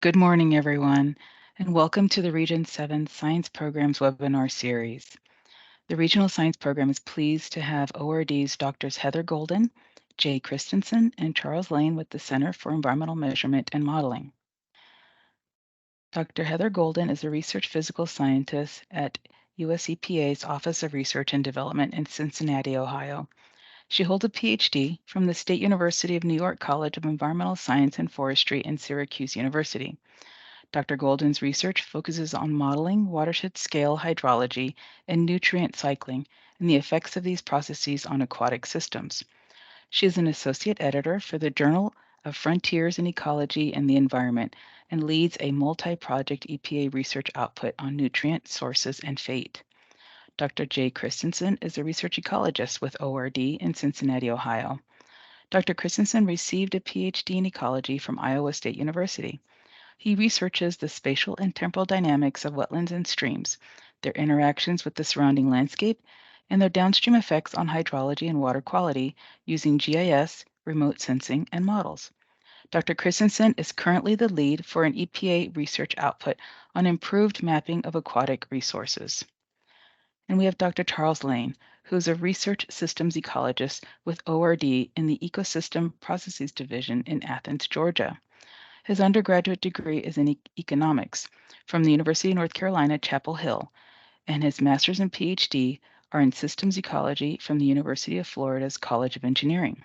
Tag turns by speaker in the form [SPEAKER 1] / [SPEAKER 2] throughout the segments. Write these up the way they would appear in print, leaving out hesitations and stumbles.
[SPEAKER 1] Good morning, everyone, and welcome to the Region 7 Science Programs webinar series. The Regional Science Program is pleased to have ORD's Drs. Heather Golden, Jay Christensen, and Charles Lane with the Center for Environmental Measurement and Modeling. Dr. Heather Golden is a research physical scientist at US EPA's Office of Research and Development in Cincinnati, Ohio. She holds a PhD from the State University of New York College of Environmental Science and Forestry and Syracuse University. Dr. Golden's research focuses on modeling watershed-scale hydrology and nutrient cycling and the effects of these processes on aquatic systems. She is an associate editor for the Journal of Frontiers in Ecology and the Environment and leads a multi-project EPA research output on nutrient sources and fate. Dr. Jay Christensen is a research ecologist with ORD in Cincinnati, Ohio. Dr. Christensen received a PhD in ecology from Iowa State University. He researches the spatial and temporal dynamics of wetlands and streams, their interactions with the surrounding landscape, and their downstream effects on hydrology and water quality using GIS, remote sensing, and models. Dr. Christensen is currently the lead for an EPA research output on improved mapping of aquatic resources. And we have Dr. Charles Lane, who is a research systems ecologist with ORD in the Ecosystem Processes Division in Athens, Georgia. His undergraduate degree is in economics from the University of North Carolina, Chapel Hill, and his master's and PhD are in systems ecology from the University of Florida's College of Engineering.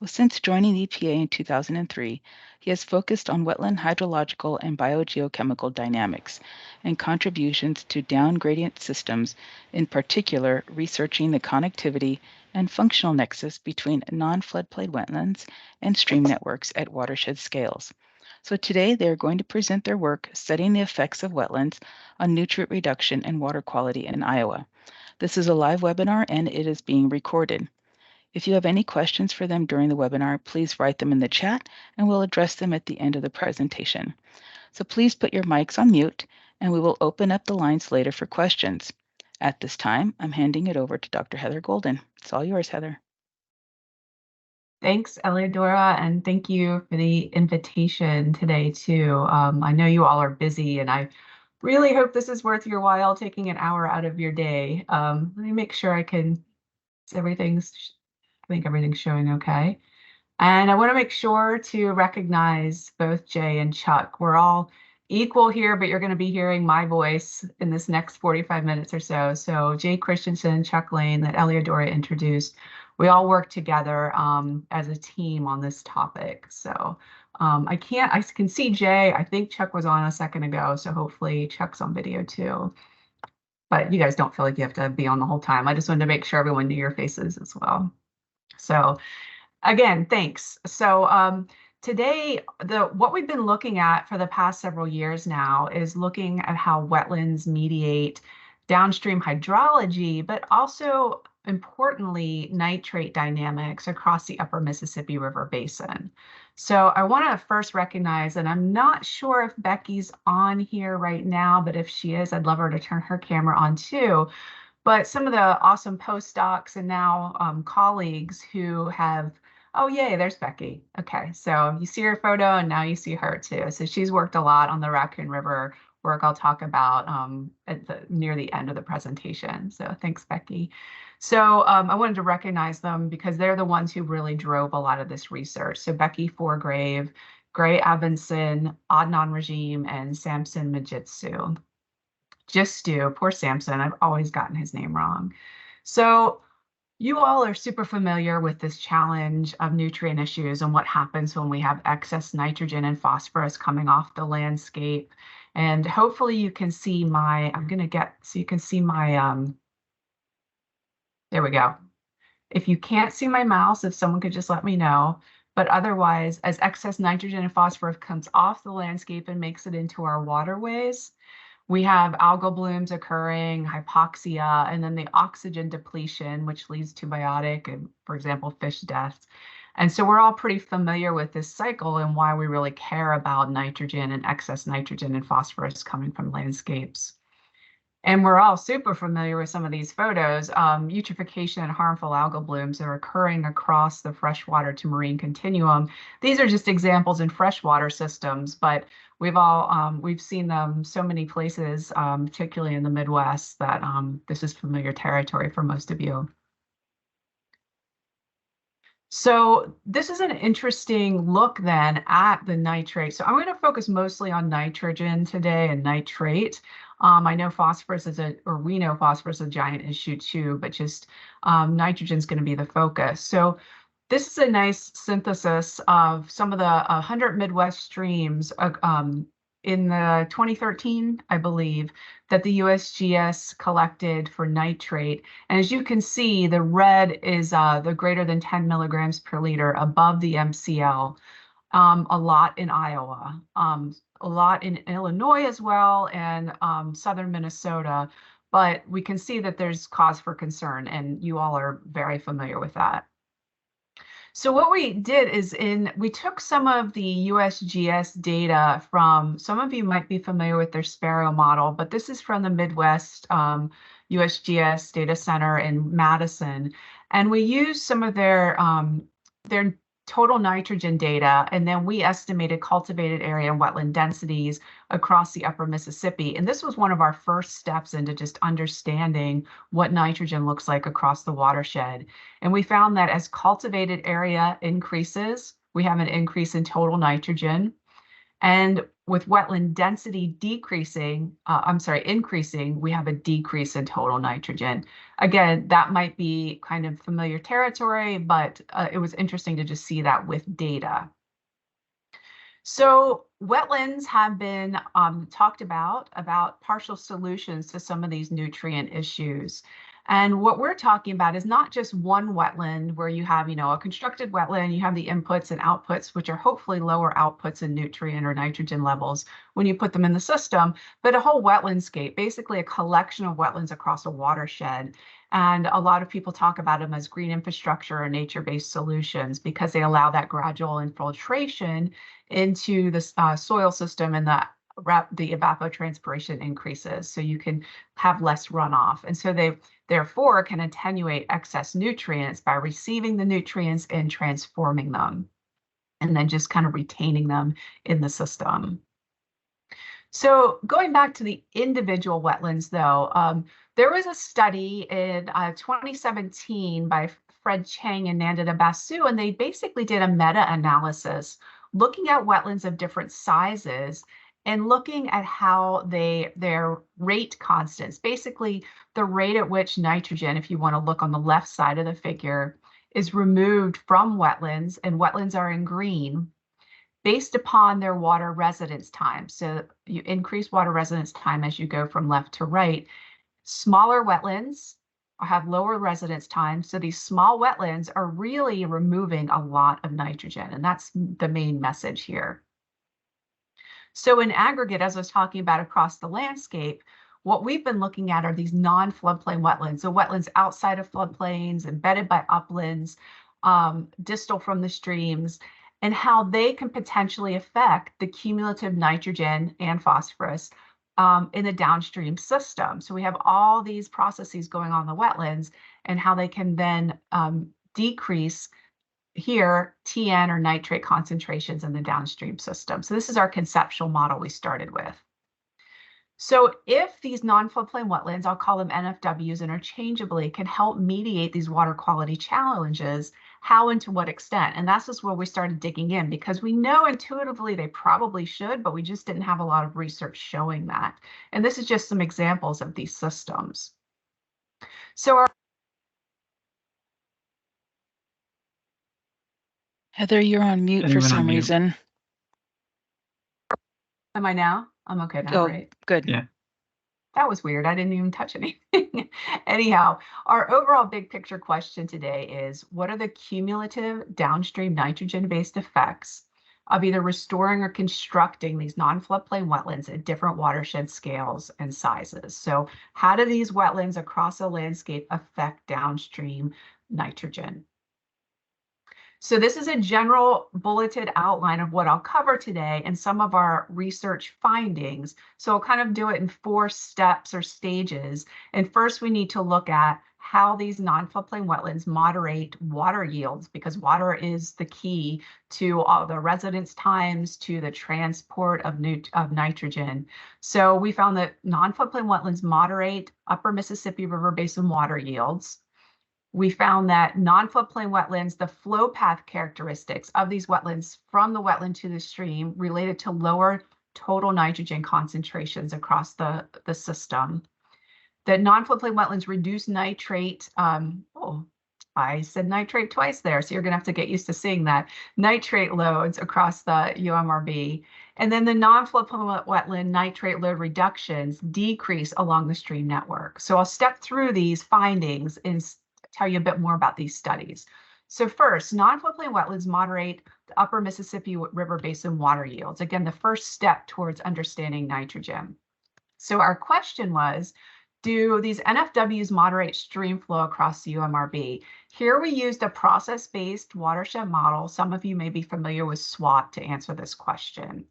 [SPEAKER 1] Well, since joining the EPA in 2003, he has focused on wetland hydrological and biogeochemical dynamics and contributions to down gradient systems, in particular researching the connectivity and functional nexus between non-floodplain wetlands and stream networks at watershed scales. So today they are going to present their work studying the effects of wetlands on nutrient reduction and water quality in Iowa. This is a live webinar and it is being recorded. If you have any questions for them during the webinar, please write them in the chat and we'll address them at the end of the presentation. So please put your mics on mute and we will open up the lines later for questions. At this time, I'm handing it over to Dr. Heather Golden. It's all yours, Heather.
[SPEAKER 2] Thanks, Eleodora, and thank you for the invitation today, too. I know you all are busy, and I really hope this is worth your while, taking an hour out of your day. Let me make sure I think everything's showing okay. And I want to make sure to recognize both Jay and Chuck. We're all equal here, but you're going to be hearing my voice in this next 45 minutes or so. So Jay Christensen, Chuck Lane, that Eleodora introduced, we all work together as a team on this topic. So I can see Jay. I think Chuck was on a second ago, so hopefully Chuck's on video too. But you guys don't feel like you have to be on the whole time. I just wanted to make sure everyone knew your faces as well. So again, thanks. So today, what we've been looking at for the past several years now is looking at how wetlands mediate downstream hydrology, but also importantly, nitrate dynamics across the upper Mississippi River Basin. So I want to first recognize, and I'm not sure if Becky's on here right now, but if she is, I'd love her to turn her camera on too. But some of the awesome postdocs and now colleagues who have, oh, yay, there's Becky. Okay, so you see her photo and now you see her too. So she's worked a lot on the Raccoon River work I'll talk about near the end of the presentation. So thanks, Becky. So I wanted to recognize them because they're the ones who really drove a lot of this research. So Becky Forgrave, Gray Abenson, Adnan Regime, and Samson Majitsu. Jistu, poor Samson, I've always gotten his name wrong. So you all are super familiar with this challenge of nutrient issues and what happens when we have excess nitrogen and phosphorus coming off the landscape. And hopefully you can see my, you can see my, there we go. If you can't see my mouse, if someone could just let me know. But otherwise, as excess nitrogen and phosphorus comes off the landscape and makes it into our waterways, we have algal blooms occurring, hypoxia, and then the oxygen depletion, which leads to biotic and, for example, fish deaths. And so we're all pretty familiar with this cycle and why we really care about nitrogen and excess nitrogen and phosphorus coming from landscapes. And we're all super familiar with some of these photos. Eutrophication and harmful algal blooms are occurring across the freshwater to marine continuum. These are just examples in freshwater systems, but We've seen them so many places, particularly in the Midwest, that this is familiar territory for most of you. So this is an interesting look then at the nitrate. So I'm going to focus mostly on nitrogen today and nitrate. I know phosphorus we know phosphorus is a giant issue too, but just nitrogen is going to be the focus. So this is a nice synthesis of some of the 100 Midwest streams in the 2013, I believe, that the USGS collected for nitrate. And as you can see, the red is the greater than 10 milligrams per liter above the MCL, a lot in Iowa, a lot in Illinois as well, and southern Minnesota. But we can see that there's cause for concern, and you all are very familiar with that. So what we did is we took some of the USGS data from, some of you might be familiar with their Sparrow model, but this is from the Midwest USGS data center in Madison. And we used some of their total nitrogen data, and then we estimated cultivated area and wetland densities across the upper Mississippi. And this was one of our first steps into just understanding what nitrogen looks like across the watershed. And we found that as cultivated area increases, we have an increase in total nitrogen. And with wetland density increasing, we have a decrease in total nitrogen. Again, that might be kind of familiar territory, but it was interesting to just see that with data. So wetlands have been talked about partial solutions to some of these nutrient issues. And what we're talking about is not just one wetland where you have, a constructed wetland, you have the inputs and outputs, which are hopefully lower outputs in nutrient or nitrogen levels when you put them in the system, but a whole wetlandscape, basically a collection of wetlands across a watershed. And a lot of people talk about them as green infrastructure or nature-based solutions because they allow that gradual infiltration into the soil system, and the evapotranspiration increases, so you can have less runoff. And so they therefore can attenuate excess nutrients by receiving the nutrients and transforming them, and then just kind of retaining them in the system. So going back to the individual wetlands, though, there was a study in 2017 by Fred Chang and Nandita Basu, and they basically did a meta-analysis looking at wetlands of different sizes and looking at how their rate constants, basically the rate at which nitrogen, if you want to look on the left side of the figure, is removed from wetlands, and wetlands are in green, based upon their water residence time. So you increase water residence time as you go from left to right. Smaller wetlands have lower residence time. So these small wetlands are really removing a lot of nitrogen, and that's the main message here. So in aggregate, as I was talking about across the landscape, what we've been looking at are these non-floodplain wetlands, so wetlands outside of floodplains, embedded by uplands, distal from the streams, and how they can potentially affect the cumulative nitrogen and phosphorus in the downstream system. So we have all these processes going on in the wetlands, and how they can then decrease here TN or nitrate concentrations in the downstream system. So this is our conceptual model we started with. So if these non-floodplain wetlands, I'll call them NFWs interchangeably, can help mediate these water quality challenges, how and to what extent? And that's just where we started digging in, because we know intuitively they probably should, but we just didn't have a lot of research showing that. And this is just some examples of these systems. So
[SPEAKER 1] Heather, you're on mute for some reason.
[SPEAKER 2] Am I now? I'm okay now, right?
[SPEAKER 1] Good.
[SPEAKER 3] Yeah.
[SPEAKER 2] That was weird. I didn't even touch anything. Anyhow, our overall big picture question today is, what are the cumulative downstream nitrogen-based effects of either restoring or constructing these non-floodplain wetlands at different watershed scales and sizes? So how do these wetlands across a landscape affect downstream nitrogen? So this is a general bulleted outline of what I'll cover today and some of our research findings. So I'll kind of do it in 4 steps or stages. And first we need to look at how these non-floodplain wetlands moderate water yields, because water is the key to all the residence times, to the transport of nitrogen. So we found that non-floodplain wetlands moderate upper Mississippi River Basin water yields. We found that non-floodplain wetlands, the flow path characteristics of these wetlands from the wetland to the stream related to lower total nitrogen concentrations across the system. That non-floodplain wetlands reduce nitrate. I said nitrate twice there, so you're going to have to get used to seeing that. Nitrate loads across the UMRB. And then the non-floodplain wetland nitrate load reductions decrease along the stream network. So I'll step through these findings and tell you a bit more about these studies. So first, non-floodplain wetlands moderate the upper Mississippi River Basin water yields. Again, the first step towards understanding nitrogen. So our question was, do these NFWs moderate stream flow across the UMRB? Here we used a process-based watershed model. Some of you may be familiar with SWOT to answer this question.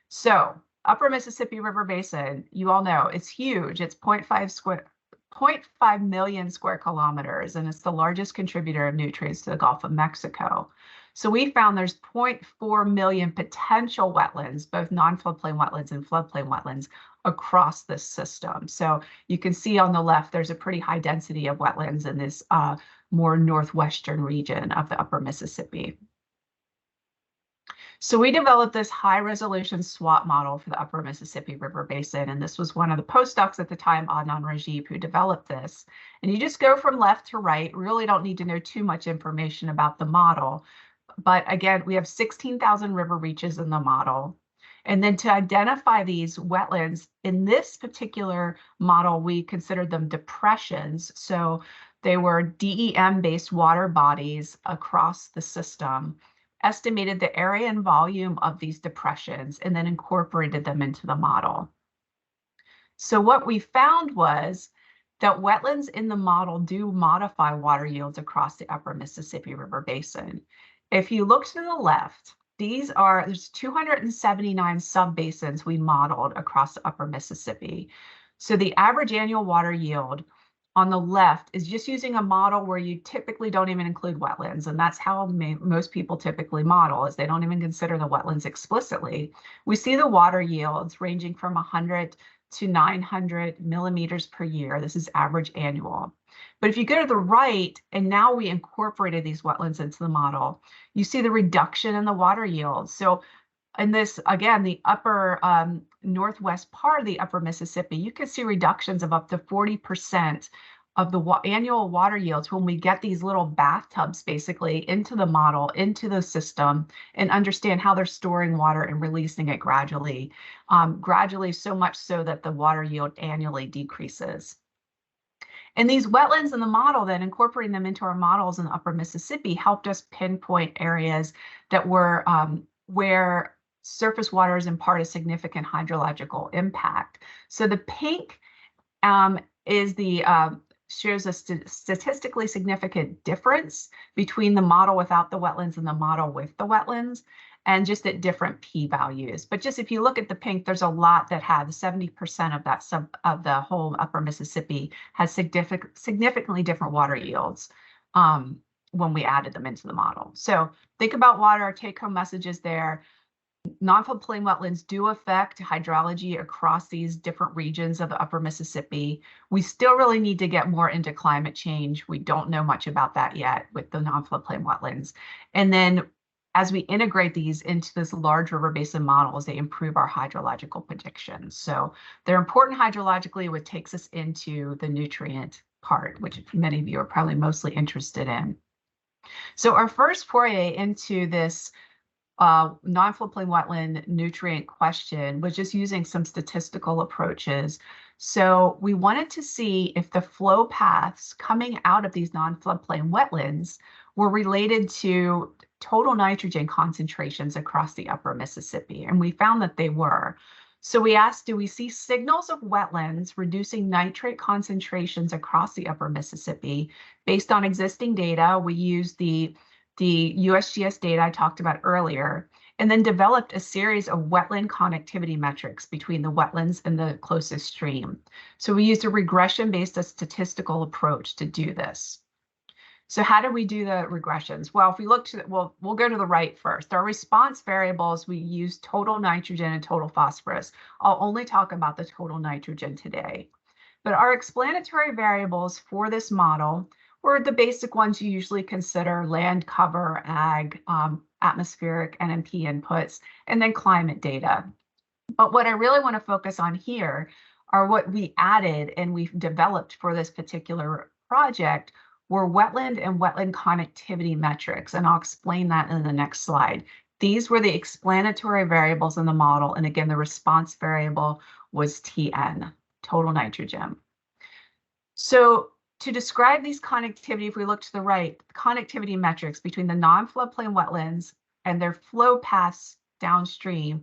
[SPEAKER 2] So upper Mississippi River Basin, you all know it's huge. It's 0.5 million square kilometers, and it's the largest contributor of nutrients to the Gulf of Mexico. So we found there's 0.4 million potential wetlands, both non-floodplain wetlands and floodplain wetlands, across this system. So you can see on the left, there's a pretty high density of wetlands in this more northwestern region of the upper Mississippi. So we developed this high resolution SWOT model for the upper Mississippi River Basin. And this was one of the postdocs at the time, Adnan Rajib, who developed this. And you just go from left to right, really don't need to know too much information about the model. But again, we have 16,000 river reaches in the model. And then to identify these wetlands, in this particular model, we considered them depressions. So they were DEM-based water bodies across the system, estimated the area and volume of these depressions, and then incorporated them into the model. So what we found was that wetlands in the model do modify water yields across the upper Mississippi River Basin. If you look to the left, there's 279 subbasins we modeled across the upper Mississippi. So the average annual water yield on the left is just using a model where you typically don't even include wetlands. And that's how most people typically model, is they don't even consider the wetlands explicitly. We see the water yields ranging from 100 to 900 millimeters per year. This is average annual. But if you go to the right, and now we incorporated these wetlands into the model, you see the reduction in the water yields. So in this, again, the upper northwest part of the upper Mississippi, you can see reductions of up to 40% of the annual water yields when we get these little bathtubs basically into the model, into the system, and understand how they're storing water and releasing it gradually, so much so that the water yield annually decreases. And these wetlands in the model, then incorporating them into our models in the upper Mississippi, helped us pinpoint areas that were where surface waters impart a significant hydrological impact. So the pink is shows a statistically significant difference between the model without the wetlands and the model with the wetlands, and just at different p-values. But just if you look at the pink, there's a lot that have 70% of the whole upper Mississippi has significantly different water yields when we added them into the model. So think about water. Our take-home messages there. Non-floodplain wetlands do affect hydrology across these different regions of the upper Mississippi. We still really need to get more into climate change. We don't know much about that yet with the non-floodplain wetlands. And then as we integrate these into this large river basin models, they improve our hydrological predictions. So they're important hydrologically, which takes us into the nutrient part, which many of you are probably mostly interested in. So our first foray into this non-floodplain wetland nutrient question was just using some statistical approaches. So we wanted to see if the flow paths coming out of these non-floodplain wetlands were related to total nitrogen concentrations across the upper Mississippi, and we found that they were. So we asked, do we see signals of wetlands reducing nitrate concentrations across the upper Mississippi? Based on existing data, we used the USGS data I talked about earlier, and then developed a series of wetland connectivity metrics between the wetlands and the closest stream. So we used a regression-based statistical approach to do this. So how do we do the regressions? Well, if we look to, we'll go to the right first. Our response variables, we use total nitrogen and total phosphorus. I'll only talk about the total nitrogen today. But our explanatory variables for this model were the basic ones you usually consider: land cover, ag, atmospheric NMP inputs, and then climate data. But what I really want to focus on here are what we added and we've developed for this particular project were wetland and wetland connectivity metrics. And I'll explain that in the next slide. These were the explanatory variables in the model. And again, the response variable was TN, total nitrogen. So to describe these connectivity, if we look to the right, connectivity metrics between the non-floodplain wetlands and their flow paths downstream,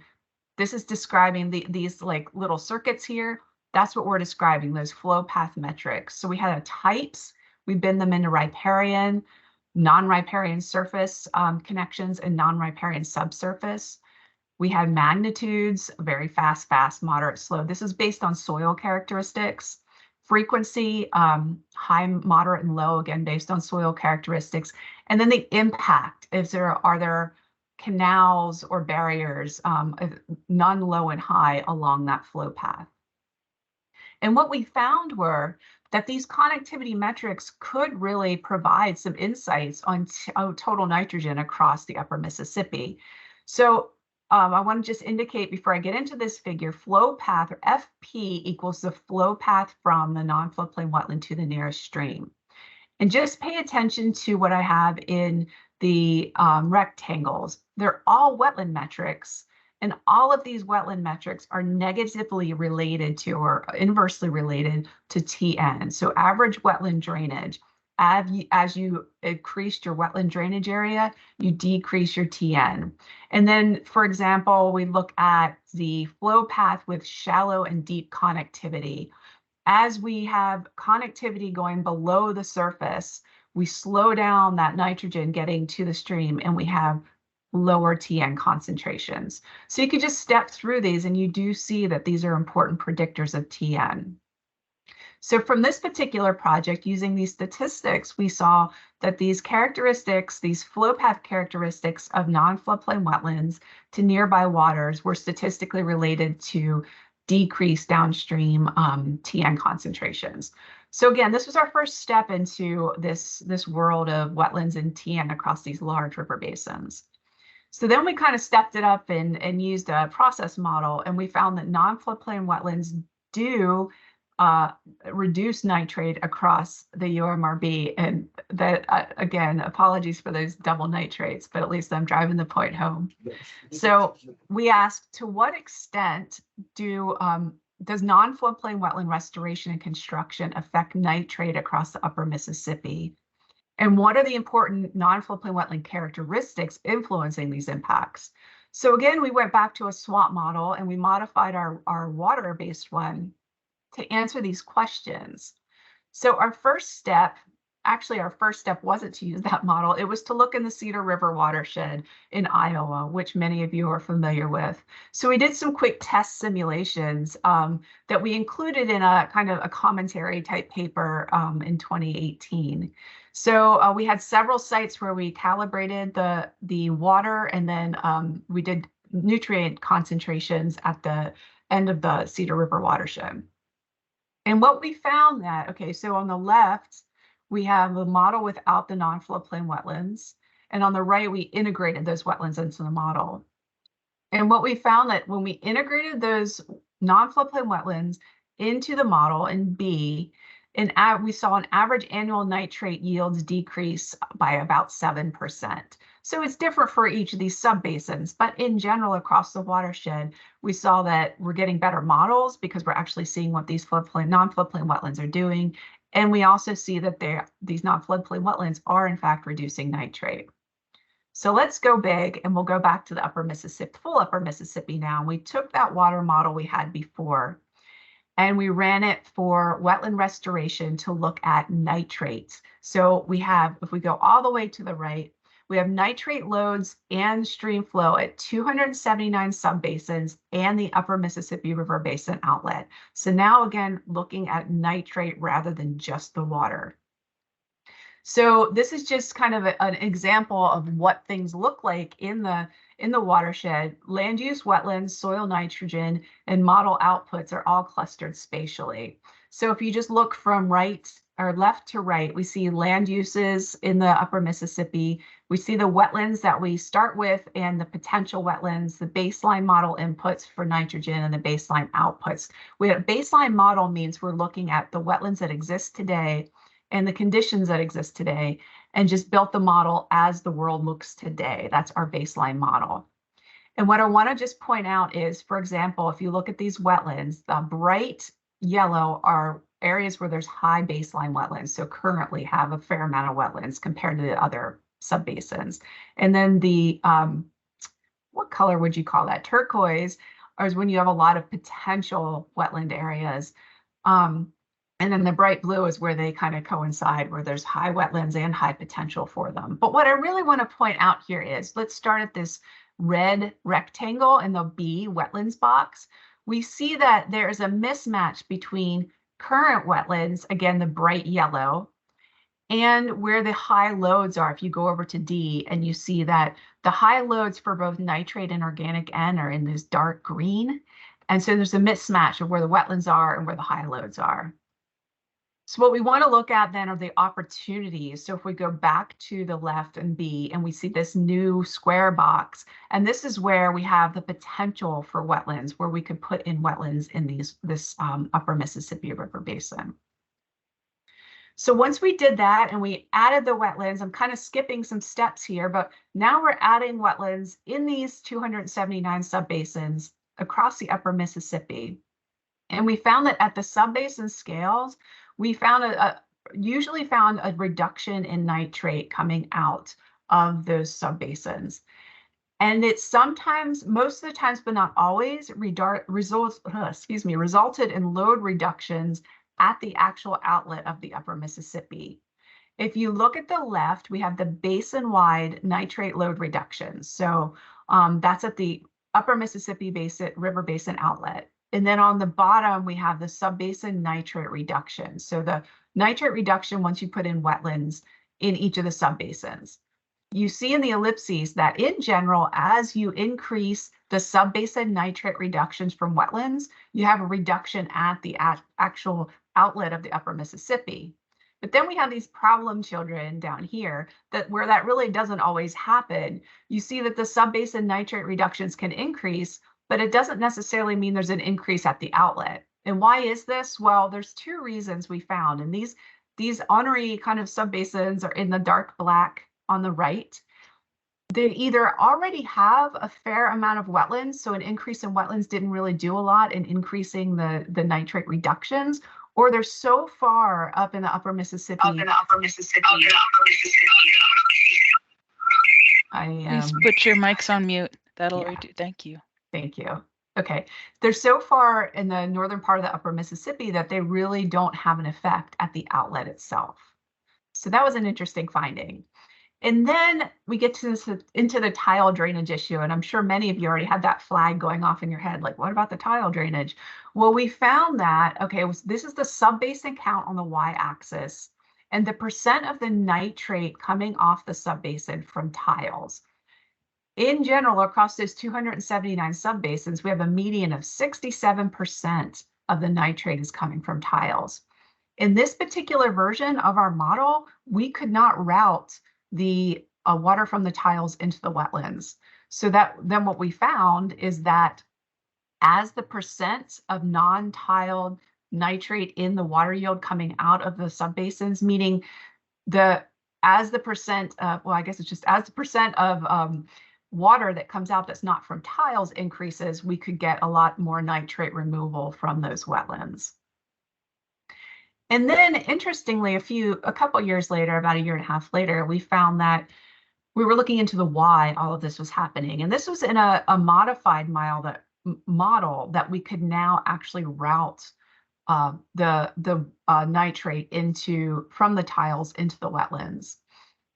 [SPEAKER 2] this is describing these like little circuits here. That's what we're describing, those flow path metrics. So we had types, we bin them into riparian, non-riparian surface connections, and non-riparian subsurface. We had magnitudes, very fast, moderate, slow. This is based on soil characteristics. Frequency, high, moderate, and low, again, based on soil characteristics. And then the impact, are there canals or barriers, none, low, and high along that flow path. And what we found were that these connectivity metrics could really provide some insights on total nitrogen across the upper Mississippi. So I want to just indicate before I get into this figure, flow path, or FP, equals the flow path from the non-floodplain wetland to the nearest stream. And just pay attention to what I have in the rectangles. They're all wetland metrics, and all of these wetland metrics are negatively related to or inversely related to TN. So average wetland drainage. As you increase your wetland drainage area, you decrease your TN. And then, for example, we look at the flow path with shallow and deep connectivity. As we have connectivity going below the surface, we slow down that nitrogen getting to the stream, and we have lower TN concentrations. So you could just step through these, and you do see that these are important predictors of TN. So from this particular project, using these statistics, we saw that these characteristics, these flow path characteristics of non-floodplain wetlands to nearby waters were statistically related to decreased downstream TN concentrations. So again, this was our first step into this world of wetlands and TN across these large river basins. So then we kind of stepped it up and used a process model, and we found that non-floodplain wetlands do reduce nitrate across the UMRB. And that, again, apologies for those double nitrates, but at least I'm driving the point home. So we asked, to what extent does non-floodplain wetland restoration and construction affect nitrate across the upper Mississippi? And what are the important non-floodplain wetland characteristics influencing these impacts? So again, we went back to a SWAT model, and we modified our water-based one to answer these questions. So our first step wasn't to use that model. It was to look in the Cedar River watershed in Iowa, which many of you are familiar with. So we did some quick test simulations that we included in a kind of a commentary type paper in 2018. So we had several sites where we calibrated the water, and then we did nutrient concentrations at the end of the Cedar River watershed. And what we found that, okay, so on the left, we have a model without the non-floodplain wetlands. And on the right, we integrated those wetlands into the model. And what we found that when we integrated those non-floodplain wetlands into the model in B, we saw an average annual nitrate yields decrease by about 7%. So it's different for each of these subbasins, but in general, across the watershed, we saw that we're getting better models because we're actually seeing what these non-floodplain wetlands are doing. And we also see that these non-floodplain wetlands are in fact reducing nitrate. So let's go big, and we'll go back to the upper Mississippi, full upper Mississippi now. We took that water model we had before, and we ran it for wetland restoration to look at nitrates. So we have, if we go all the way to the right, We have nitrate loads and stream flow at 279 subbasins and the upper Mississippi River Basin outlet. So now again, looking at nitrate rather than just the water. So this is just kind of an example of what things look like in the watershed. Land use, wetlands, soil nitrogen, and model outputs are all clustered spatially. So if you just look from right or left to right, we see land uses in the upper Mississippi. We see the wetlands that we start with and the potential wetlands, the baseline model inputs for nitrogen and the baseline outputs. Baseline model means we're looking at the wetlands that exist today and the conditions that exist today, and just built the model as the world looks today. That's our baseline model. And what I want to just point out is, for example, if you look at these wetlands, the bright yellow are areas where there's high baseline wetlands, so currently have a fair amount of wetlands compared to the other subbasins. And then the, what color would you call that? Turquoise is when you have a lot of potential wetland areas. And then the bright blue is where they kind of coincide, where there's high wetlands and high potential for them. But what I really want to point out here is, let's start at this red rectangle in the B wetlands box. We see that there is a mismatch between current wetlands, again, the bright yellow, and where the high loads are. If you go over to D and you see that the high loads for both nitrate and organic N are in this dark green. And so there's a mismatch of where the wetlands are and where the high loads are. So what we want to look at then are the opportunities. So if we go back to the left and B, and we see this new square box, and this is where we have the potential for wetlands, where we could put in wetlands in this upper Mississippi River Basin. So once we did that and we added the wetlands, I'm kind of skipping some steps here, but now we're adding wetlands in these 279 subbasins across the upper Mississippi. And we found that at the subbasin scales, we found usually found a reduction in nitrate coming out of those subbasins. And it sometimes, most of the times, but not always, resulted in load reductions at the actual outlet of the upper Mississippi. If you look at the left, we have the basin-wide nitrate load reductions. So that's at the upper Mississippi River Basin outlet. And then on the bottom, we have the subbasin nitrate reduction. So the nitrate reduction once you put in wetlands in each of the subbasins. You see in the ellipses that in general, as you increase the subbasin nitrate reductions from wetlands, you have a reduction at the actual outlet of the upper Mississippi. But then we have these problem children down here where that really doesn't always happen. You see that the subbasin nitrate reductions can increase, but it doesn't necessarily mean there's an increase at the outlet. And why is this? Well, there's two reasons we found. And these ornery kind of subbasins are in the dark black on the right. They either already have a fair amount of wetlands, so an increase in wetlands didn't really do a lot in increasing the nitrate reductions, or they're so far up in the upper Mississippi.
[SPEAKER 1] Please put your mics on mute. That'll redo. Thank you.
[SPEAKER 2] Thank you. Okay, they're so far in the northern part of the upper Mississippi that they really don't have an effect at the outlet itself. So that was an interesting finding. And then we get into the tile drainage issue, and I'm sure many of you already had that flag going off in your head, like, what about the tile drainage? Well, we found that, okay, this is the subbasin count on the y-axis, and the percent of the nitrate coming off the subbasin from tiles. In general, across those 279 subbasins, we have a median of 67% of the nitrate is coming from tiles. In this particular version of our model, we could not route the water from the tiles into the wetlands. So then what we found is that as the percent of non-tiled nitrate in the water yield coming out of the subbasins, meaning as the percent of water that comes out that's not from tiles increases, we could get a lot more nitrate removal from those wetlands. And then interestingly, a couple years later, about a year and a half later, we found that we were looking into the why all of this was happening. And this was in a modified model that we could now actually route the nitrate from the tiles into the wetlands.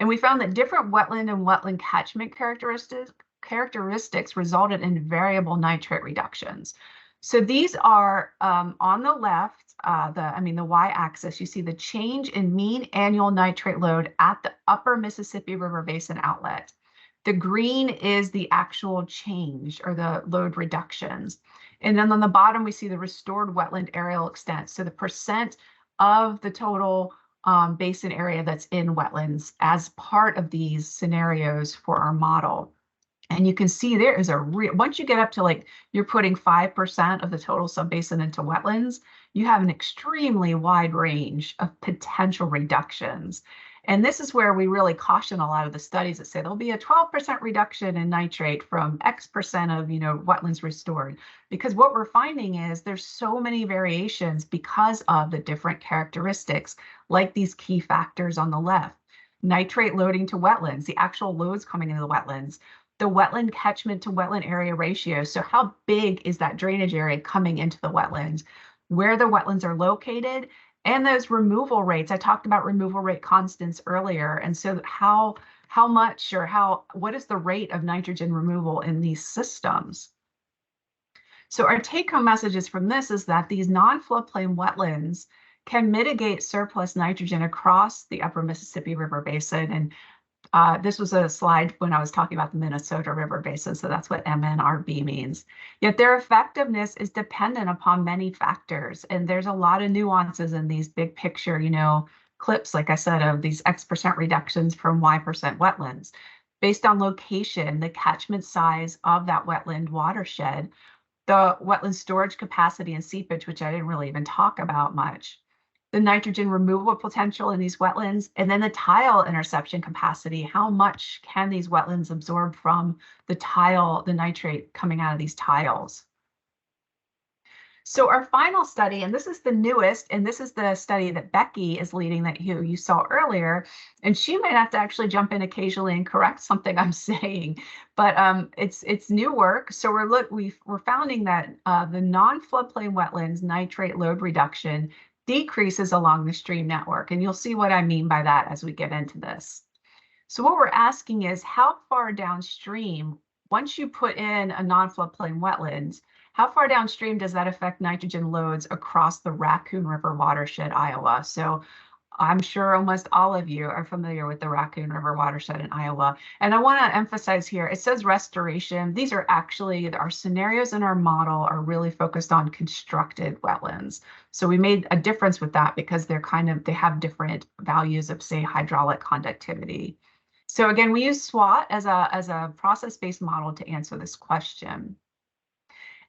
[SPEAKER 2] And we found that different wetland and wetland catchment characteristics resulted in variable nitrate reductions. So these are on the left, the y-axis, you see the change in mean annual nitrate load at the upper Mississippi River Basin outlet. The green is the actual change or the load reductions. And then on the bottom, we see the restored wetland areal extent. So the percent of the total basin area that's in wetlands as part of these scenarios for our model. And you can see there is once you get up to like, you're putting 5% of the total subbasin into wetlands, you have an extremely wide range of potential reductions. And this is where we really caution a lot of the studies that say there'll be a 12% reduction in nitrate from X% of, wetlands restored. Because what we're finding is there's so many variations because of the different characteristics, like these key factors on the left. Nitrate loading to wetlands, the actual loads coming into the wetlands, the wetland catchment to wetland area ratio. So how big is that drainage area coming into the wetlands, where the wetlands are located, and those removal rates. I talked about removal rate constants earlier. And so how much or what is the rate of nitrogen removal in these systems? So our take-home messages from this is that these non-floodplain wetlands can mitigate surplus nitrogen across the upper Mississippi River Basin. And this was a slide when I was talking about the Minnesota River Basin, so that's what MNRB means. Yet their effectiveness is dependent upon many factors, and there's a lot of nuances in these big picture, clips, like I said, of these X% reductions from Y% wetlands. Based on location, the catchment size of that wetland watershed, the wetland storage capacity and seepage, which I didn't really even talk about much, the nitrogen removal potential in these wetlands, and then the tile interception capacity. How much can these wetlands absorb from the nitrate coming out of these tiles? So our final study, and this is the newest, and this is the study that Becky is leading that you saw earlier, and she might have to actually jump in occasionally and correct something I'm saying, but it's new work. So we're finding that the non-floodplain wetlands nitrate load reduction decreases along the stream network. And you'll see what I mean by that as we get into this. So what we're asking is how far downstream, once you put in a non-floodplain wetlands, how far downstream does that affect nitrogen loads across the Raccoon River watershed, Iowa? So I'm sure almost all of you are familiar with the Raccoon River watershed in Iowa. And I want to emphasize here, it says restoration. These are actually, our scenarios in our model are really focused on constructed wetlands. So we made a difference with that because they have different values of, say, hydraulic conductivity. So again, we use SWOT as a process-based model to answer this question.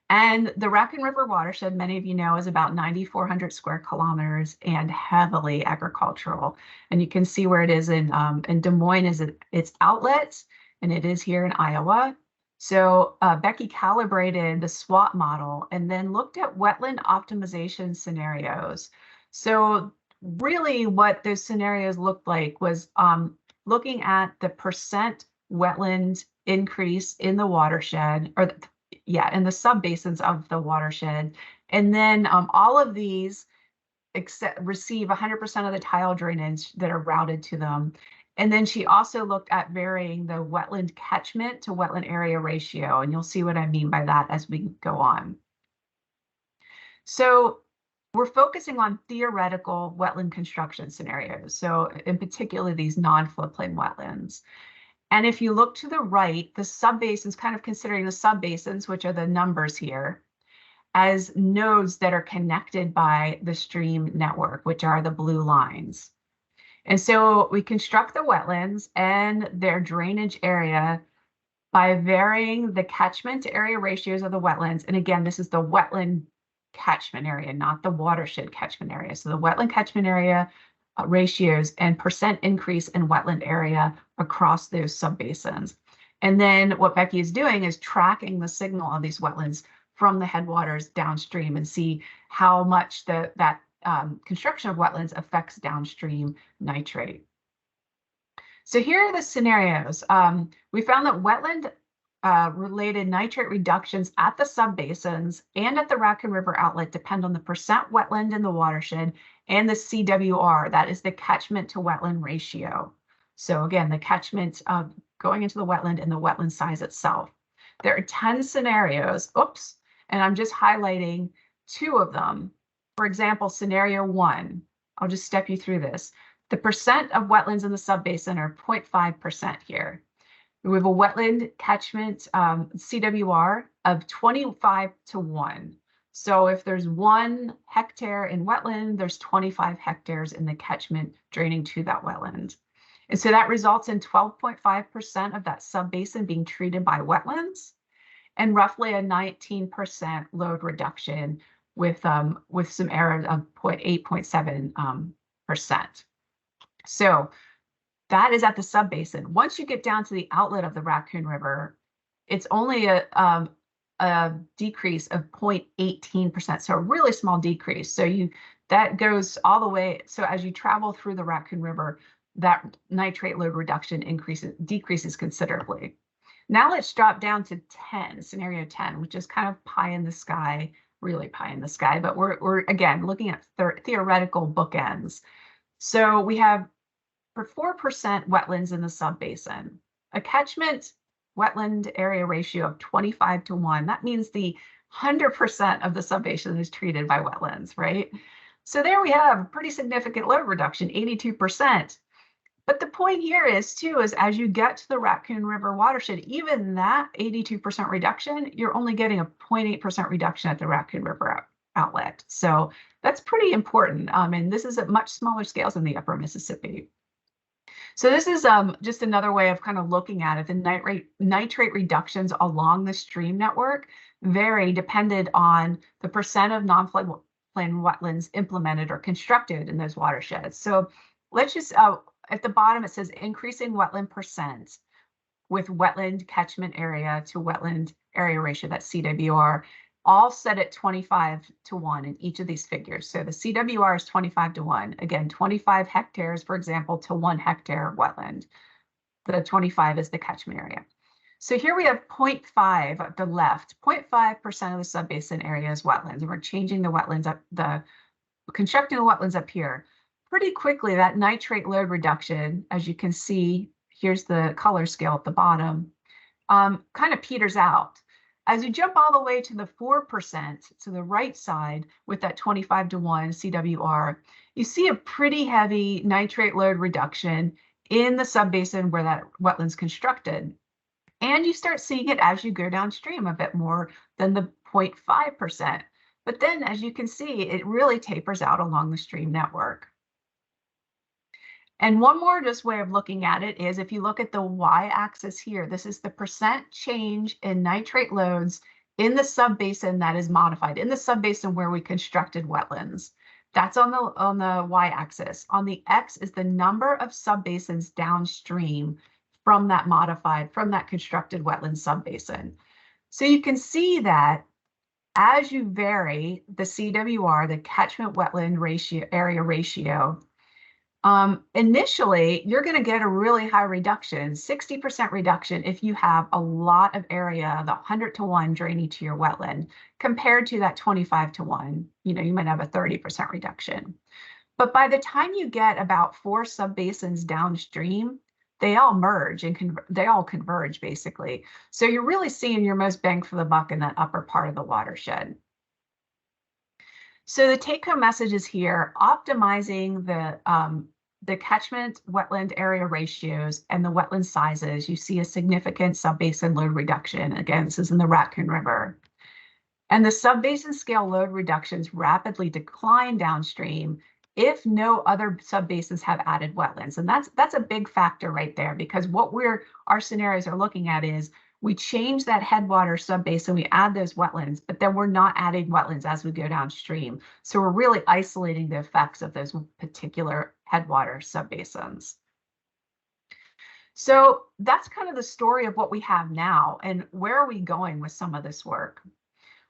[SPEAKER 2] And the Raccoon River watershed, many of you know, is about 9,400 square kilometers and heavily agricultural. And you can see where it is in Des Moines is its outlets, and it is here in Iowa. So Becky calibrated the SWOT model and then looked at wetland optimization scenarios. So really what those scenarios looked like was looking at the percent wetland increase in the watershed, or in the subbasins of the watershed. And then all of these receive 100% of the tile drainage that are routed to them. And then she also looked at varying the wetland catchment to wetland area ratio. And you'll see what I mean by that as we go on. So we're focusing on theoretical wetland construction scenarios. So in particular, these non-floodplain wetlands. And if you look to the right, the subbasins, kind of considering the subbasins, which are the numbers here, as nodes that are connected by the stream network, which are the blue lines. And so we construct the wetlands and their drainage area by varying the catchment to area ratios of the wetlands. And again, this is the wetland catchment area, not the watershed catchment area. So the wetland catchment area ratios and percent increase in wetland area across those subbasins. And then what Becky is doing is tracking the signal of these wetlands from the headwaters downstream and see how much that construction of wetlands affects downstream nitrate. So here are the scenarios. We found that wetland related nitrate reductions at the subbasins and at the Raccoon River outlet depend on the percent wetland in the watershed and the CWR, that is the catchment to wetland ratio. So again, the catchment going into the wetland and the wetland size itself. There are 10 scenarios, oops, and I'm just highlighting 2 of them. For example, scenario 1, I'll just step you through this. The percent of wetlands in the subbasin are 0.5% here. We have a wetland catchment CWR of 25 to 1. So if there's 1 hectare in wetland, there's 25 hectares in the catchment draining to that wetland. And so that results in 12.5% of that subbasin being treated by wetlands and roughly a 19% load reduction with some error of 0.8, 0.7%. So that is at the subbasin. Once you get down to the outlet of the Raccoon River, it's only a decrease of 0.18%, so a really small decrease. So that goes all the way. So as you travel through the Raccoon River, that nitrate load reduction decreases considerably. Now let's drop down to 10, scenario 10, which is kind of pie in the sky, really pie in the sky, but we're again looking at theoretical bookends. So we have for 4% wetlands in the subbasin, a catchment wetland area ratio of 25 to 1. That means the 100% of the subbasin is treated by wetlands, right? So there we have a pretty significant load reduction, 82%. But the point here is too, is as you get to the Raccoon River watershed, even that 82% reduction, you're only getting a 0.8% reduction at the Raccoon River outlet. So that's pretty important. And this is at much smaller scales than the upper Mississippi. So this is just another way of kind of looking at it. The nitrate reductions along the stream network vary dependent on the percent of non-floodplain wetlands implemented or constructed in those watersheds. So let's just, at the bottom, it says increasing wetland percent with wetland catchment area to wetland area ratio, that's CWR, all set at 25 to 1 in each of these figures. So the CWR is 25 to 1. Again, 25 hectares, for example, to 1 hectare of wetland. The 25 is the catchment area. So here we have 0.5 at the left. 0.5% of the subbasin area is wetlands. And we're changing the wetlands up, constructing the wetlands up here. Pretty quickly, that nitrate load reduction, as you can see, here's the color scale at the bottom, kind of peters out. As you jump all the way to the 4% to the right side with that 25 to 1 CWR, you see a pretty heavy nitrate load reduction in the subbasin where that wetland's constructed. And you start seeing it as you go downstream a bit more than the 0.5%. But then, as you can see, it really tapers out along the stream network. And one more just way of looking at it is if you look at the y-axis here, this is the percent change in nitrate loads in the subbasin that is modified, in the subbasin where we constructed wetlands. That's on the y-axis. On the x is the number of subbasins downstream from that constructed wetland subbasin. So you can see that as you vary the CWR, the catchment wetland area ratio, initially, you're going to get a really high reduction, 60% reduction if you have a lot of area, the 100 to 1 draining to your wetland, compared to that 25 to 1. You might have a 30% reduction. But by the time you get about 4 subbasins downstream, they all merge and they all converge, basically. So you're really seeing your most bang for the buck in that upper part of the watershed. So the take-home message is here, optimizing the catchment wetland area ratios and the wetland sizes. You see a significant subbasin load reduction. Again, this is in the Raccoon River. And the subbasin scale load reductions rapidly decline downstream if no other subbasins have added wetlands. And that's a big factor right there, because what our scenarios are looking at is we change that headwater subbasin, we add those wetlands, but then we're not adding wetlands as we go downstream. So we're really isolating the effects of those particular headwater subbasins. So that's kind of the story of what we have now, and where are we going with some of this work?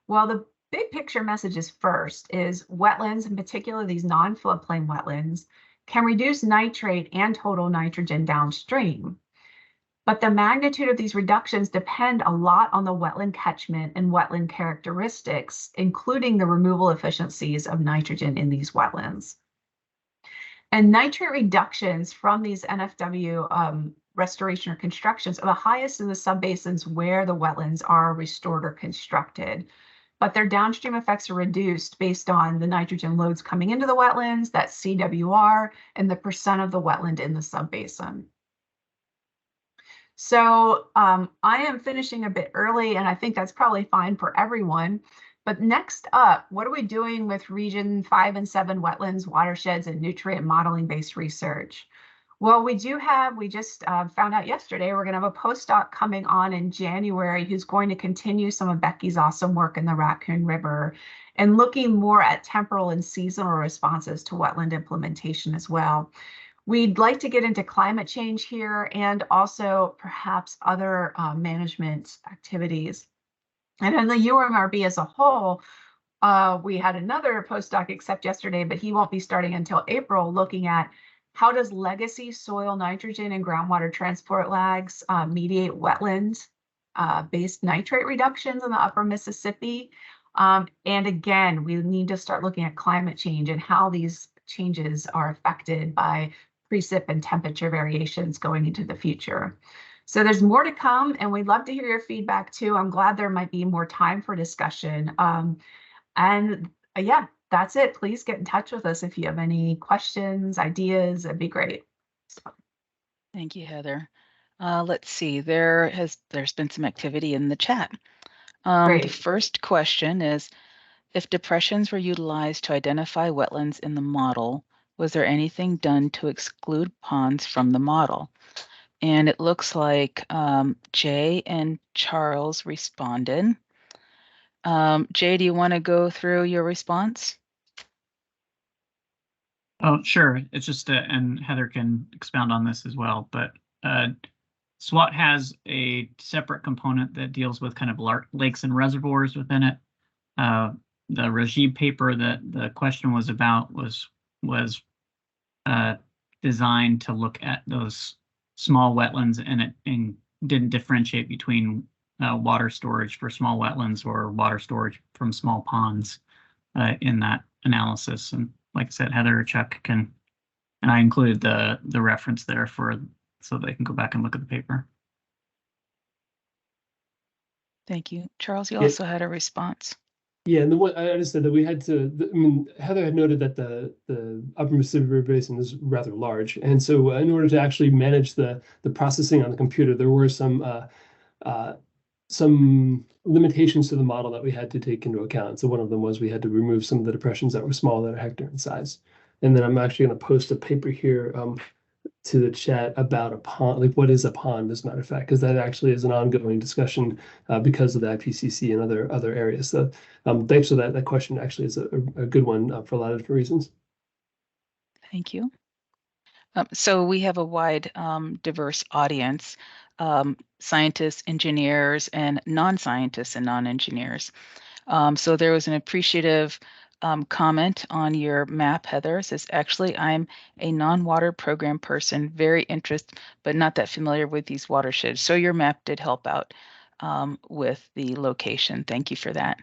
[SPEAKER 2] Well, the big picture message is first is wetlands, in particular these non-floodplain wetlands, can reduce nitrate and total nitrogen downstream. But the magnitude of these reductions depend a lot on the wetland catchment and wetland characteristics, including the removal efficiencies of nitrogen in these wetlands. And nitrate reductions from these NFW restoration or constructions are the highest in the subbasins where the wetlands are restored or constructed. But their downstream effects are reduced based on the nitrogen loads coming into the wetlands, that CWR, and the percent of the wetland in the subbasin. So I am finishing a bit early, and I think that's probably fine for everyone. But next up, what are we doing with Region 5 and 7 wetlands, watersheds, and nutrient modeling-based research? Well, we just found out yesterday, we're going to have a postdoc coming on in January who's going to continue some of Becky's awesome work in the Raccoon River and looking more at temporal and seasonal responses to wetland implementation as well. We'd like to get into climate change here and also perhaps other management activities. And in the UMRB as a whole, we had another postdoc accept yesterday, but he won't be starting until April, looking at how does legacy soil nitrogen and groundwater transport lags mediate wetlands based nitrate reductions in the upper Mississippi. And again, we need to start looking at climate change and how these changes are affected by precip and temperature variations going into the future. So there's more to come, and we'd love to hear your feedback too. I'm glad there might be more time for discussion. Yeah, that's it. Please get in touch with us if you have any questions, ideas. It'd be great.
[SPEAKER 1] Thank you, Heather. Let's see, there's been some activity in the chat. The
[SPEAKER 2] Great.
[SPEAKER 1] first question is, if depressions were utilized to identify wetlands in the model, was there anything done to exclude ponds from the model? And it looks like Jay and Charles responded. Jay, do you want to go through your response?
[SPEAKER 3] Oh, sure. It's just, and Heather can expound on this as well, but SWAT has a separate component that deals with kind of lakes and reservoirs within it. The regime paper that the question was about was designed to look at those small wetlands, and it didn't differentiate between water storage for small wetlands or water storage from small ponds in that analysis. And like I said, Heather or Chuck can, and I included the reference there so they can go back and look at the paper.
[SPEAKER 1] Thank you. Charles, you also had a response.
[SPEAKER 4] Yeah, and I understood that we had to. I mean, Heather had noted that the Upper Mississippi River Basin is rather large, and so in order to actually manage the processing on the computer, there were some limitations to the model that we had to take into account. So one of them was we had to remove some of the depressions that were small, that are hectare in size. And then I'm actually going to post a paper here to the chat about a pond, like what is a pond, as a matter of fact, because that actually is an ongoing discussion because of the IPCC and other areas. So thanks for that. That question actually is a good one for a lot of different reasons.
[SPEAKER 1] Thank you. So we have a wide, diverse audience, scientists, engineers, and non-scientists and non-engineers. So there was an appreciative comment on your map, Heather. It says, actually, I'm a non-water program person, very interested, but not that familiar with these watersheds. So your map did help out with the location. Thank you for that.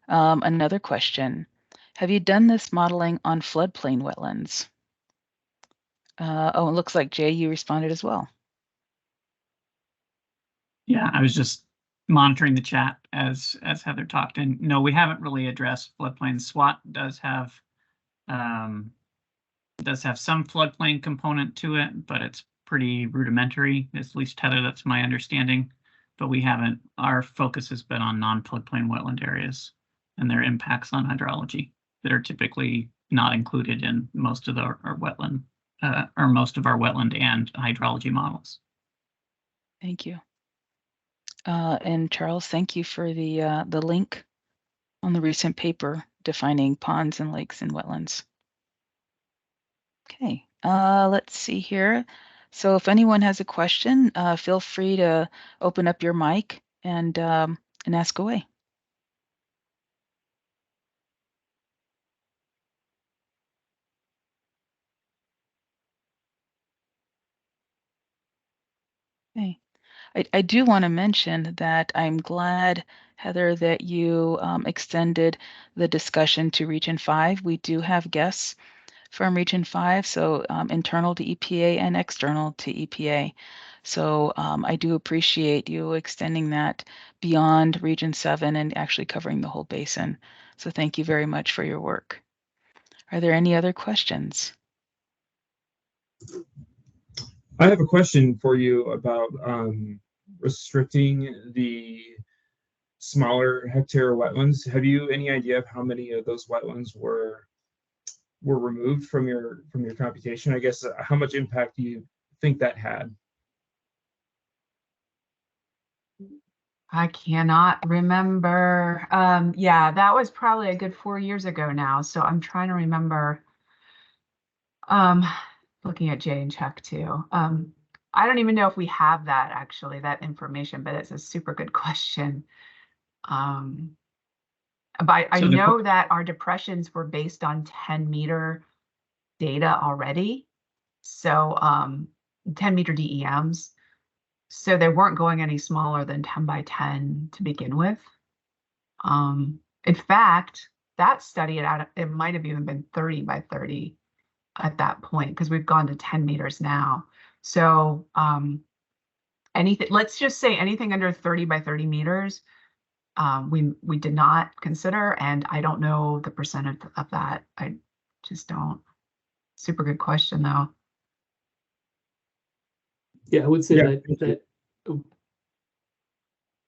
[SPEAKER 1] Another question. Have you done this modeling on floodplain wetlands? Oh, it looks like Jay, you responded as well.
[SPEAKER 3] Yeah, I was just monitoring the chat as Heather talked, and no, we haven't really addressed floodplains. SWAT does have some floodplain component to it, but it's pretty rudimentary. At least Heather, that's my understanding. But we haven't. Our focus has been on non-floodplain wetland areas and their impacts on hydrology that are typically not included in most of our wetland or most of our wetland and hydrology models.
[SPEAKER 1] Thank you. And Charles, thank you for the link on the recent paper defining ponds and lakes and wetlands. Okay, let's see here. So if anyone has a question, feel free to open up your mic and ask away. Okay. I do want to mention that I'm glad, Heather, that you extended the discussion to Region 5. We do have guests from Region 5, so internal to EPA and external to EPA. So I do appreciate you extending that beyond Region 7 and actually covering the whole basin. So thank you very much for your work. Are there any other questions?
[SPEAKER 5] I have a question for you about restricting the smaller hectare wetlands. Have you any idea of how many of those wetlands were removed from your computation? I guess how much impact do you think that had?
[SPEAKER 2] I cannot remember. Yeah, that was probably a good 4 years ago now. So I'm trying to remember. Looking at Jay and Chuck too. I don't even know if we have that actually, that information, but it's a super good question. But I know that our depressions were based on 10-meter data already. So 10-meter DEMs. So they weren't going any smaller than 10 by 10 to begin with. In fact, that study, it might have even been 30 by 30 at that point, because we've gone to 10 meters now. So anything, let's just say anything under 30 by 30 meters, we did not consider, and I don't know the percentage of that. I just don't. Super good question though.
[SPEAKER 4] Yeah, I would say that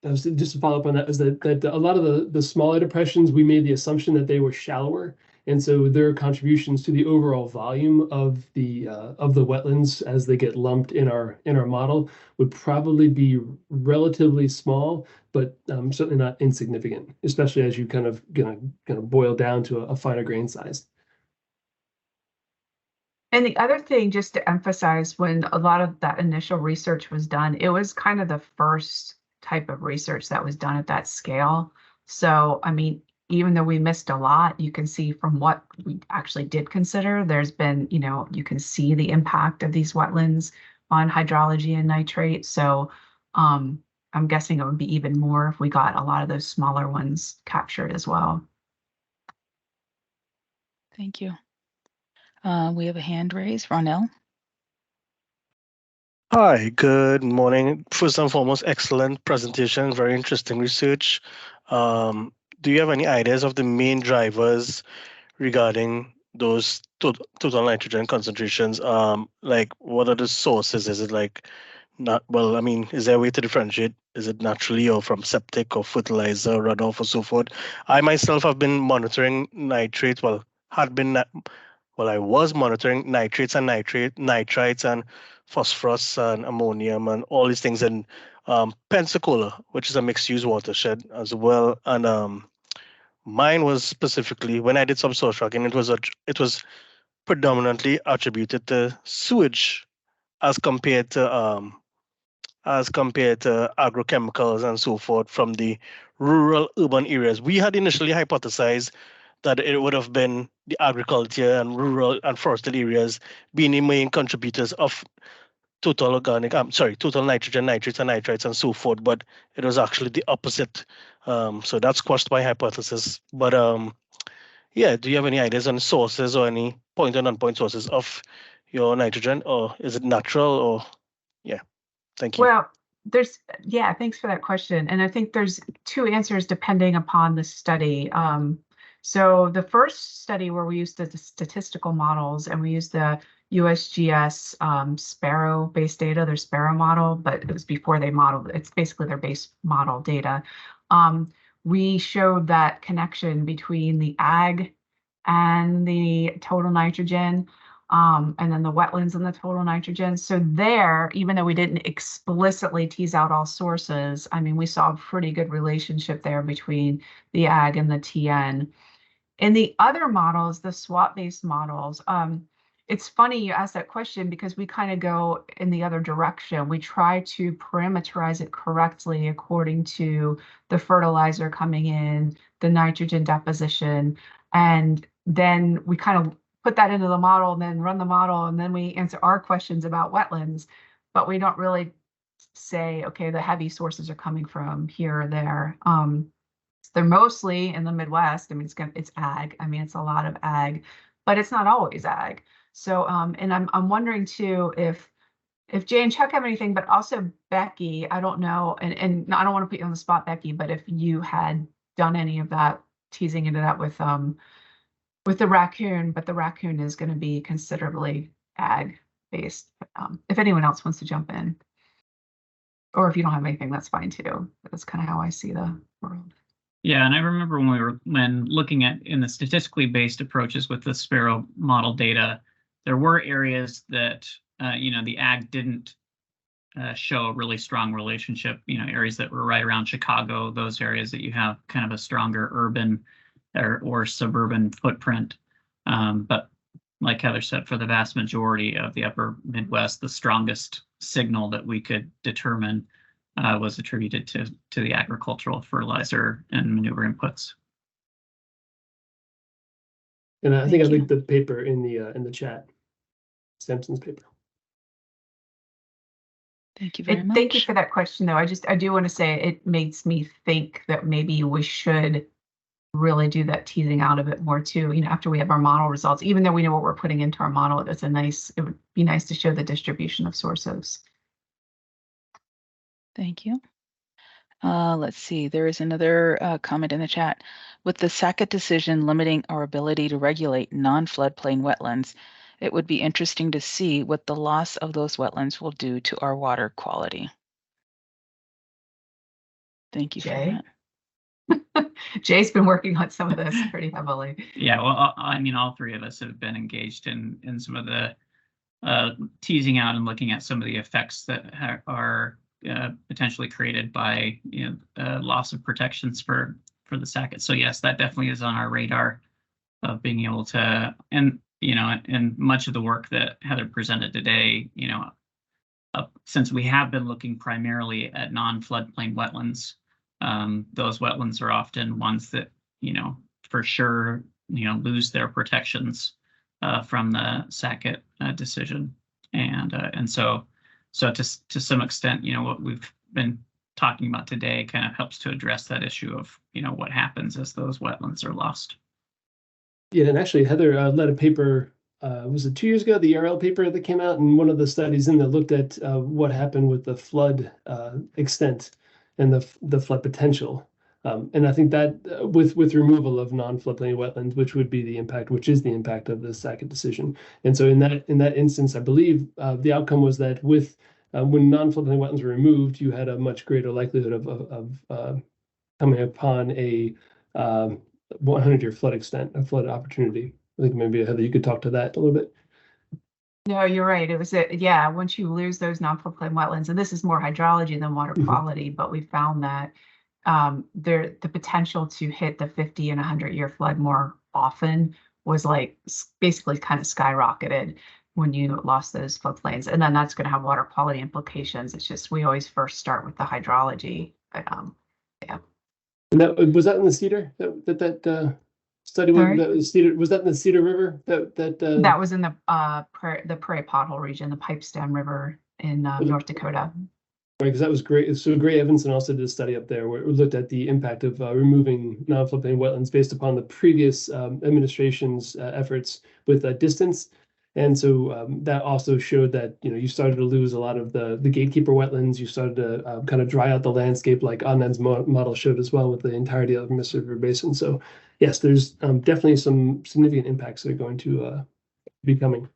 [SPEAKER 4] just to follow up on that, is that a lot of the smaller depressions, we made the assumption that they were shallower, and so their contributions to the overall volume of the wetlands as they get lumped in our model would probably be relatively small, but certainly not insignificant, especially as you kind of boil down to a finer grain size.
[SPEAKER 2] And the other thing, just to emphasize, when a lot of that initial research was done, it was kind of the first type of research that was done at that scale. So, I mean, even though we missed a lot, you can see from what we actually did consider, there's been, you can see the impact of these wetlands on hydrology and nitrate. So I'm guessing it would be even more if we got a lot of those smaller ones captured as well.
[SPEAKER 1] Thank you. We have a hand raised. Ronell?
[SPEAKER 6] Hi, good morning. First and foremost, excellent presentation, very interesting research. Do you have any ideas of the main drivers regarding those total nitrogen concentrations? Like, what are the sources? Is it like well, I mean, is there a way to differentiate? Is it naturally or from septic or fertilizer, runoff, or so forth? I myself have been monitoring nitrates, I was monitoring nitrates and nitrites and phosphorus and ammonium and all these things in Pensacola, which is a mixed-use watershed as well. And mine was specifically, when I did some soil tracking, it was predominantly attributed to sewage as compared to agrochemicals and so forth from the rural urban areas. We had initially hypothesized that it would have been the agriculture and rural and forested areas being the main contributors of total nitrogen, nitrates and nitrites and so forth, but it was actually the opposite. So that squashed my hypothesis. But yeah, do you have any ideas on sources or any point or non-point sources of your nitrogen, or is it natural? Or yeah, thank you.
[SPEAKER 2] Well, thanks for that question. And I think there's two answers depending upon the study. So the first study where we used the statistical models and we used the USGS Sparrow-based data, their Sparrow model, but it was before they modeled, it's basically their base model data. We showed that connection between the ag and the total nitrogen, and then the wetlands and the total nitrogen. So there, even though we didn't explicitly tease out all sources, I mean, we saw a pretty good relationship there between the ag and the TN. In the other models, the SWOT-based models, it's funny you asked that question because we kind of go in the other direction. We try to parameterize it correctly according to the fertilizer coming in, the nitrogen deposition, and then we kind of put that into the model and then run the model, and then we answer our questions about wetlands, but we don't really say, okay, the heavy sources are coming from here or there. They're mostly in the Midwest. I mean, it's ag. I mean, it's a lot of ag, but it's not always ag. So, and I'm wondering too if Jay and Chuck have anything, but also Becky, I don't know, and I don't want to put you on the spot, Becky, but if you had done any of that, teasing into that with the raccoon, but the raccoon is going to be considerably ag based. If anyone else wants to jump in, or if you don't have anything, that's fine too. That's kind of how I see the world.
[SPEAKER 3] Yeah, and I remember when looking at in the statistically based approaches with the Sparrow model data, there were areas that the ag didn't show a really strong relationship. Areas that were right around Chicago, those areas that you have kind of a stronger urban or suburban footprint. But like Heather said, for the vast majority of the upper Midwest, the strongest signal that we could determine was attributed to the agricultural fertilizer and manure inputs.
[SPEAKER 4] And I think I linked the paper in the chat, Sampson's paper.
[SPEAKER 1] Thank you very much.
[SPEAKER 2] Thank you for that question, though. I do want to say it makes me think that maybe we should really do that teasing out a bit more too. After we have our model results, even though we know what we're putting into our model, it would be nice to show the distribution of sources.
[SPEAKER 1] Thank you. Let's see, there is another comment in the chat. With the Sackett decision limiting our ability to regulate non-floodplain wetlands, it would be interesting to see what the loss of those wetlands will do to our water quality. Thank you
[SPEAKER 2] Jay?
[SPEAKER 1] for that.
[SPEAKER 2] Jay's been working on some of this pretty heavily.
[SPEAKER 3] Yeah, well, I mean, all three of us have been engaged in some of the teasing out and looking at some of the effects that are potentially created by loss of protections for the Sackett. So yes, that definitely is on our radar of being able to, and much of the work that Heather presented today, since we have been looking primarily at non-floodplain wetlands, those wetlands are often ones that for sure lose their protections from the Sackett decision, and so to some extent, what we've been talking about today kind of helps to address that issue of what happens as those wetlands are lost.
[SPEAKER 4] Yeah, and actually Heather led a paper, was it 2 years ago, the ERL paper that came out, and one of the studies in there looked at what happened with the flood extent and the flood potential. And I think that with removal of non-floodplain wetlands, which would be the impact, which is the impact of the Sackett decision. And so in that instance, I believe the outcome was that with when non-floodplain wetlands were removed, you had a much greater likelihood of coming upon a 100-year flood extent, a flood opportunity. I think maybe Heather, you could talk to that a little bit.
[SPEAKER 2] No, you're right. It was once you lose those non-floodplain wetlands, and this is more hydrology than water quality, but we found that the potential to hit the 50 and 100-year flood more often was like basically kind of skyrocketed when you lost those floodplains, and then that's going to have water quality implications. It's just we always first start with the hydrology, but yeah.
[SPEAKER 4] And was that in the Cedar that study was Cedar? Was that in the Cedar River? That
[SPEAKER 2] was in the Prairie Pothole region, the Pipestem River in North Dakota.
[SPEAKER 4] Right, because that was great. So Gray Evanson also did a study up there where it looked at the impact of removing non-floodplain wetlands based upon the previous administration's efforts with distance. And so that also showed that you started to lose a lot of the gatekeeper wetlands. You started to kind of dry out the landscape, like Adnan's model showed as well with the entirety of the Mississippi River Basin. So yes, there's definitely some significant impacts that are going to be coming.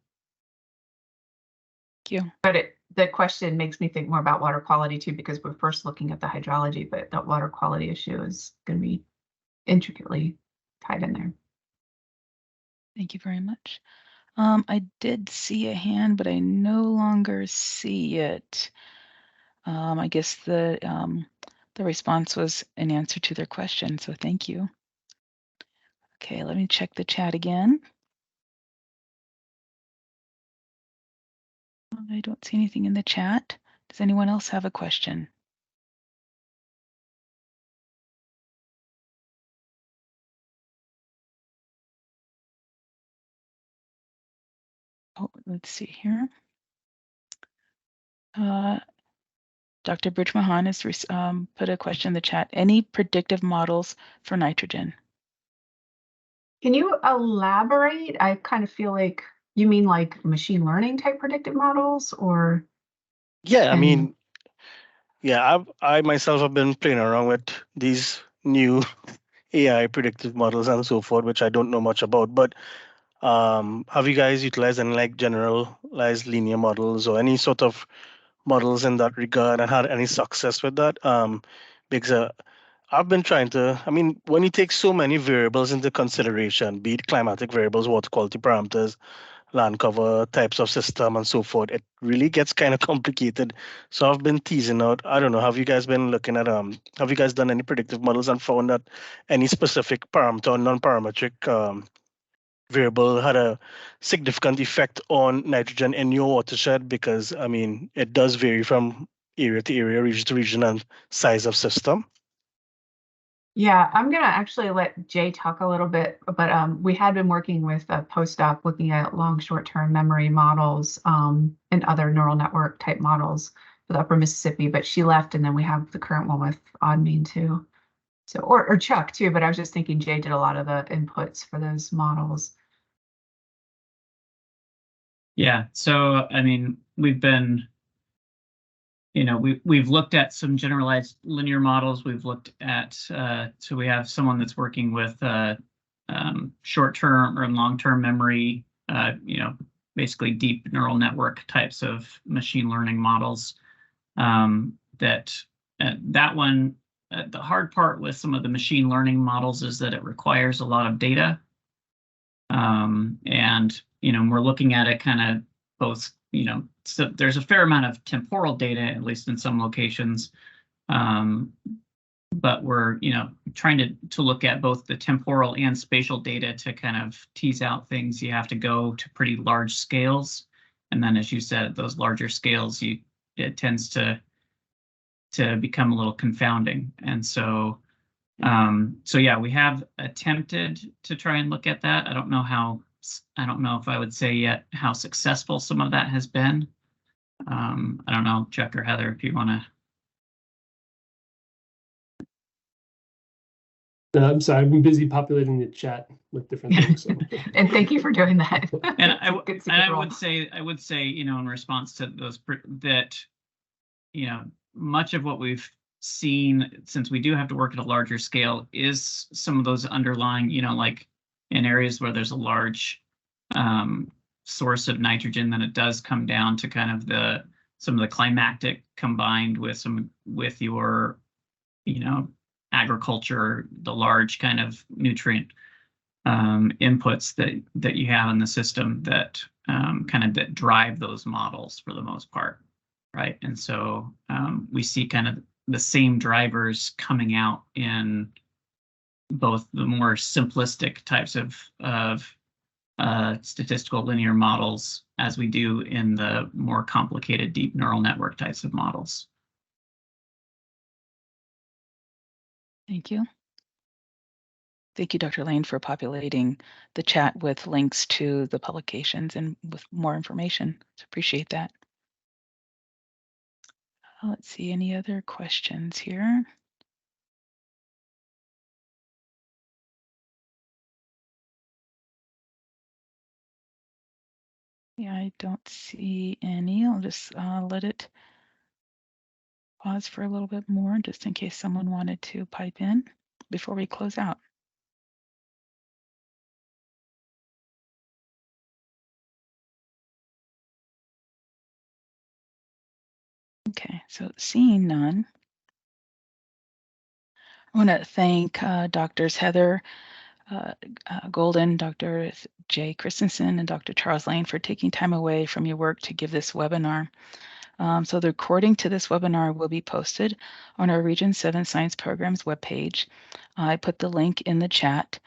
[SPEAKER 1] Thank you.
[SPEAKER 2] But the question makes me think more about water quality too, because we're first looking at the hydrology, but that water quality issue is going to be intricately tied in there.
[SPEAKER 1] Thank you very much. I did see a hand, but I no longer see it. I guess the response was an answer to their question, so thank you. Okay, let me check the chat again. I don't see anything in the chat. Does anyone else have a question? Oh, let's see here. Dr. Bridge-Mahan has put a question in the chat. Any predictive models for nitrogen?
[SPEAKER 2] Can you elaborate? I kind of feel like you mean like machine learning type predictive models, or
[SPEAKER 6] Yeah, I
[SPEAKER 2] and
[SPEAKER 6] mean, yeah, I myself have been playing around with these new AI predictive models and so forth, which I don't know much about. But have you guys utilized any like generalized linear models or any sort of models in that regard and had any success with that? Because I've been trying to, I mean, when you take so many variables into consideration, be it climatic variables, water quality parameters, land cover, types of system, and so forth, it really gets kind of complicated. So I've been teasing out, I don't know, have you guys been looking at, have you guys done any predictive models and found that any specific parameter or non-parametric variable had a significant effect on nitrogen in your watershed? Because, I mean, it does vary from area to area, region to region, and size of system.
[SPEAKER 2] yeah, I'm gonna actually let Jay talk a little bit, but we had been working with a postdoc looking at long short-term memory models and other neural network type models for the Upper Mississippi, but she left, and then we have the current one with Oddmean too. So or Chuck too, but I was just thinking Jay did a lot of the inputs for those models.
[SPEAKER 3] Yeah, so I mean, we've been, we've looked at some generalized linear models. We've looked at so we have someone that's working with short-term or long-term memory, basically deep neural network types of machine learning models. That one, the hard part with some of the machine learning models is that it requires a lot of data. And we're looking at it kind of both, so there's a fair amount of temporal data, at least in some locations. But we're, trying to look at both the temporal and spatial data to kind of tease out things. You have to go to pretty large scales. And then, as you said, those larger scales, it tends to become a little confounding. And so yeah, we have attempted to try and look at that. I don't know if I would say yet how successful some of that has been. I don't know, Chuck or Heather, if you want to.
[SPEAKER 4] I'm sorry, I've been busy populating the chat with different things. So.
[SPEAKER 2] And thank you for doing that.
[SPEAKER 3] And I would say, in response to those, that, much of what we've seen, since we do have to work at a larger scale, is some of those underlying, like in areas where there's a large source of nitrogen, then it does come down to kind of some of the climactic combined with your, agriculture, the large kind of nutrient inputs that you have in the system that that drive those models for the most part, right? And so we see kind of the same drivers coming out in both the more simplistic types of statistical linear models as we do in the more complicated deep neural network types of models.
[SPEAKER 1] Thank you. Thank you, Dr. Lane, for populating the chat with links to the publications and with more information. So appreciate that. Let's see, any other questions here? Yeah, I don't see any. I'll just let it pause for a little bit more just in case someone wanted to pipe in before we close out. Okay, so seeing none, I want to thank Drs. Heather Golden, Dr. Jay Christensen, and Dr. Charles Lane for taking time away from your work to give this webinar. So the recording to this webinar will be posted on our Region 7 Science Programs webpage. I put the link in the chat.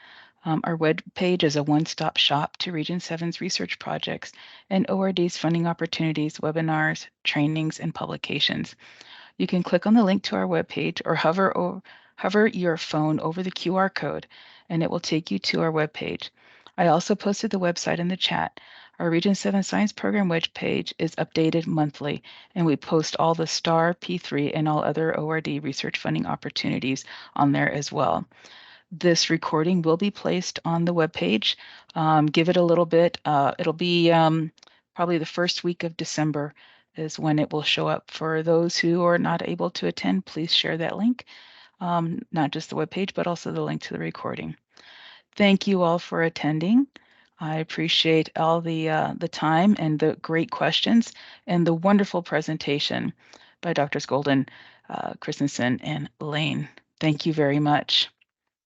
[SPEAKER 1] Our webpage is a one-stop shop to Region 7's research projects and ORD's funding opportunities, webinars, trainings, and publications. You can click on the link to our webpage or hover your phone over the QR code and it will take you to our webpage. I also posted the website in the chat. Our Region 7 Science Program webpage is updated monthly, and we post all the STAR, P3, and all other ORD research funding opportunities on there as well. This recording will be placed on the webpage. Give it a little bit. It'll be probably the first week of December is when it will show up. For those who are not able to attend, please share that link, not just the webpage, but also the link to the recording. Thank you all for attending. I appreciate all the time and the great questions and the wonderful presentation by Drs. Golden, Christensen, and Lane. Thank you very much.